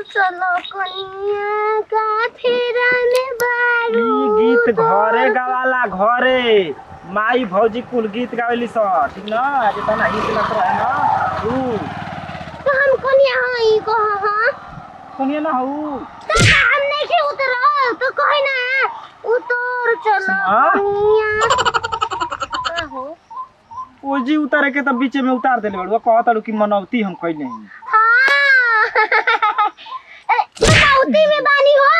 चलो कनिया का फेरा में बारू। ई गीत घरे गवाला घरे माई भौजी कुल गीत गावेली स ठीक ना जे तना हित लग रहा है ना तू तो हम कनिया हई को हां कनिया ना हऊ तो हम नहीं के उतर तो कहे ना उतर चलो कनिया हो ओ जी उतारे के तब बीच में उतार देले बड़ुआ कहतालू कि मनौती हम कइले हई हां मनौती में बानी हो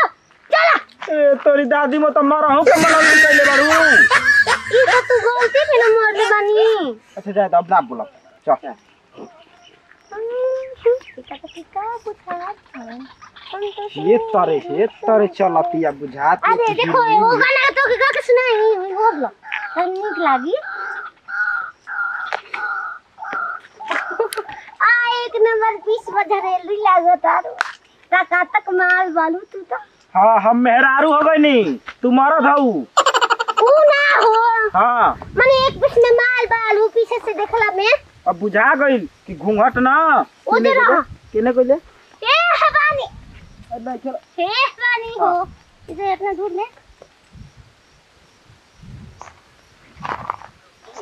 चला ए तोरी दादी म त मरहु के मनौती कइले बड़ू ई तो तू गलती में न मरले बानी। अच्छा जा अब ना बोला चल ये तरे चलती अब बुझाती अरे देखो वो गाना तो के सुनाई बोल लो नीक लागी आ एक नंबर 20 बजरेली लागत आरो टका तक माल बालू तू तो हां हम मेहरारू हो गइनी तू मरद हऊ ऊ ना हो हां माने एक पीस में माल बालू पीछे से देखला में अब बुझा गइल कि घूंघट ना उधर केने कइले ए हवानी अरे चल हे हवानी हो इधर अपना दूर ले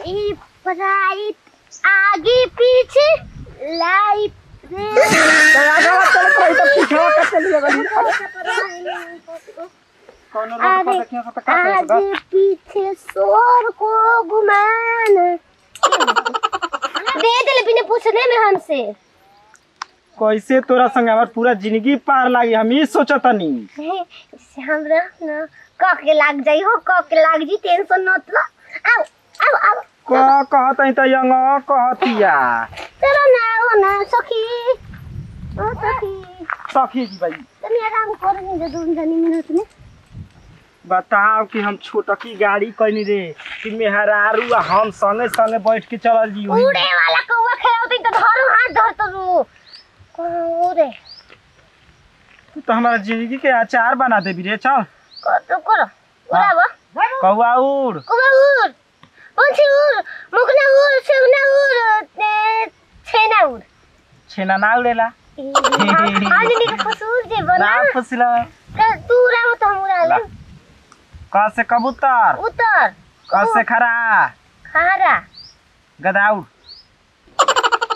ई राइट आगे पीछे लाइट रे तो आगे चल तो पीछे का चली गई कौन रोड पर देखियो तो का आगे पीछे शोर को घुमाना दे दे बिना पूछने में हमसे कैसे तोरा संग हमर पूरा जिंदगी पार लागी हम ई सोचतनी हमरा ना कके लाग जाई हो कके लाग जी टेंशन मत लो आओ आओ आओ का कहतै त यंग कहतिया चलो ना हो ना सखी ओ सखी सखी जी भाई तनी आराम कर नहीं दे 2 मिनट में बताओ कि हम छोटकी गाड़ी कइनी रे कि मेहरारू हम संगे संगे बैठ के चलल जी उड़े वाला कौवा खेलौती त धरो हाथ धर तो रू ओरे तू तो हमारा जिंदगी के अचार बना देबी रे चल तो करो उड़ावा कौवा उड़ कौवा उड़ पंछी उड़ मुखना उड़ सेवना उड़ छेना उड़ छेना ना उड़ेला आज नहीं फसूल जे बना ना फसला तू उड़ाओ तो हम उड़ा ले का से कबूतर उतर का से खरा खारा गधा उड़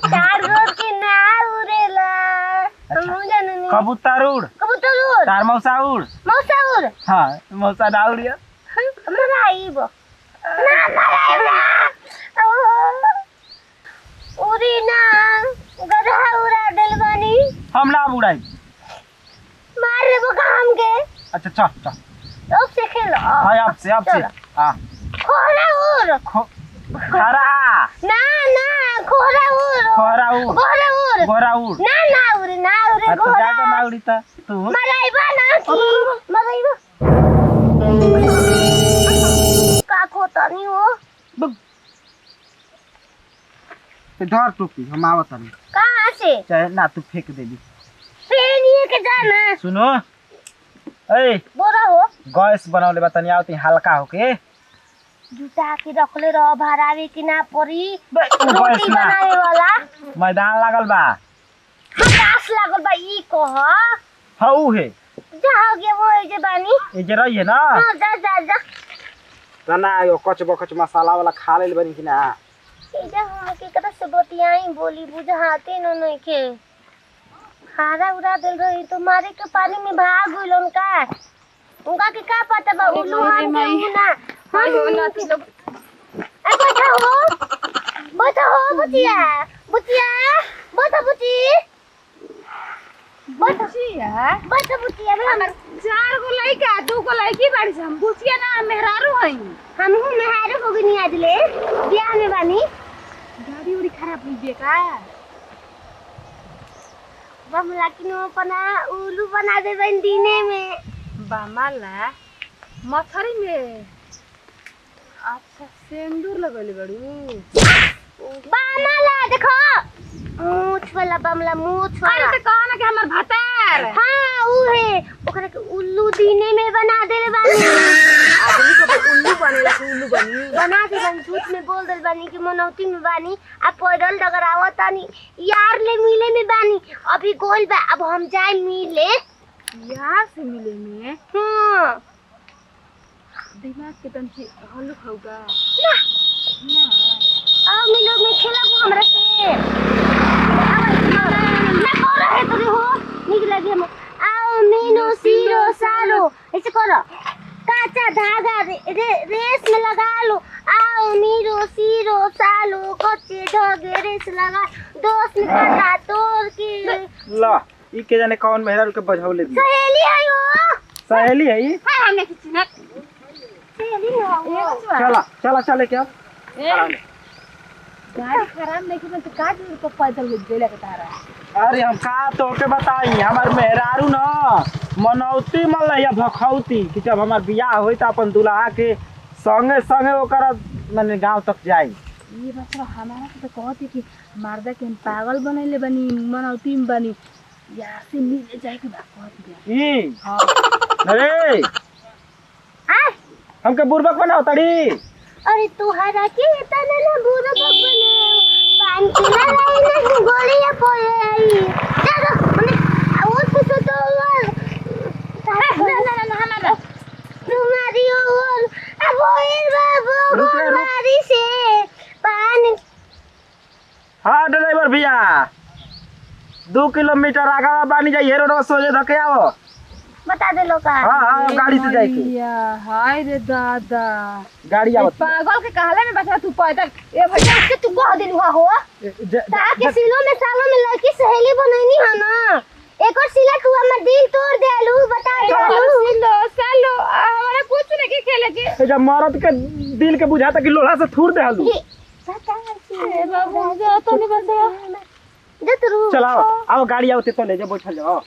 चार गो के ना उड़ेला हम जाननी कबूतर उड़ तार मौसा उड़ हां मौसा ना उड़िया हमरा आइबो ना मराइबा उड़ी ना गधा उड़ा देलबानी हम ना उड़ाई मार देबो काम के अच्छा चल चल अब से खेलो हां अब से हां खोरा उड़ खरा ना ना खोरा उड़ गोरा उड़ ना उड़ तो जाके ना उड़ी त तू मराइबा ना की मराइबा का खोता नहीं हो धर टोपी हम आवत नहीं कहां से चाहे ना तू फेंक देबी फेनिए के जाना सुनो ए बोरा हो गैस बनावले बा तनी आवती हल्का होके जुटा के रखले रह भरावे की ना पड़ी गैस रोटी ना बनावे वाला मैदान लागल बा हताश लागल बा ई कह हऊ है जहाँ गए वो जे बानी ए जे रही है ना हां जा जा जा तना यो कच बकच मसाला वाला खा ले बनी कि ना इधर हम के कदा से बतियाई बोली बुझाते न नहीं के खारा उड़ा देल रही तो मारे के पानी में भाग गइल उनका के का पता बा उल्लू हम के ना हम नती लोग ए बता हो बुचिया बुचिया बता बुची बता बुचिया हमर 4 गो लइका 2 गो लइकी बाड़ी हम बुचिया ना मेहरारू हई हम हूं मेहरारू हो गनी आज ले बियाह में बानी गाड़ी उड़ी खराब हो गई का बमला किनो अपना उल्लू बना दे बन दीने में बामाला मथरी में अच्छा सिंदूर लगले बड़ू बामला देखो मूछ वाला बमला मूछ वाला अरे त कहना कि हमर भतार हां ऊ है ओकरा के उल्लू दीने में बना देले बानी आदमी को उल्लू बने ला उल्लू बनी बना दे बन झूठ में बोल दल बानी कि मनौती में बानी अब पैदल डगर आवत तानी यार ले मिले में बानी अभी गोल बा अब हम जाए मिले यार से मिले में हां दिमाग के तंची हल्लू खाऊगा ना ना आओ मिलो में खेलब हमरा से ना कर रहे तो हो निक लगे हम आओ मीनो सीरो सालो ऐसे करो काचा धागा रेस में लगा लो आओ मीरो सीरो सालो कच्चे धागे रेस लगा दोस्त ने काटा तोड़ के ला ई के जाने कौन मेहरा के बजौले दी सहेली आयो सहेली है ई हां हमने किसी ना सहेली हो चला चला चले क्या गाड़ी खराब नहीं की तो का दूर को पैदल गेले के तारा अरे हम का तो के बताई हमार मेहरारू न मनौती मल या भखौती कि जब हमार बियाह होई त अपन दुल्हा के संगे संगे ओकर माने गांव तक जाई ये बात हमारा तो कहती कि मर्दा के हम पागल बनैले बनी मनौती में बनी यार से मिले जाए के बात कहती ई हां अरे आ हमके बुर्बक बनाओ तड़ी अरे तुहरा के इतना ना बुरा बने पान की ना लाई ना गोली या पोए आई चलो हमने वो कुछ तो ना हमारा तुम्हारी और अब ओए बाबू हमारी से पान हाँ ड्राइवर भैया 2 किलोमीटर आगा बानी जाइए रोड सोजे धके आओ बता दे लो का हाँ गाड़ी से जाए के हाय रे दादा गाड़ी आवत पागल के कहले में बता तू पैदल ए भैया इसके तू कह दिलु हो ताकि सिलो में सालों में लड़की सहेली बनैनी है ना एक और सिला तू हमर दिल तोड़ देलू बता देलू सिलो सालो हमारा कुछ नहीं के खेले के जब मरद के दिल के बुझाता कि लोहा से थूर दे हालू ए बाबू जा तो नहीं बस जतरू चलाओ आओ गाड़ी आवते तो ले जा बैठल जाओ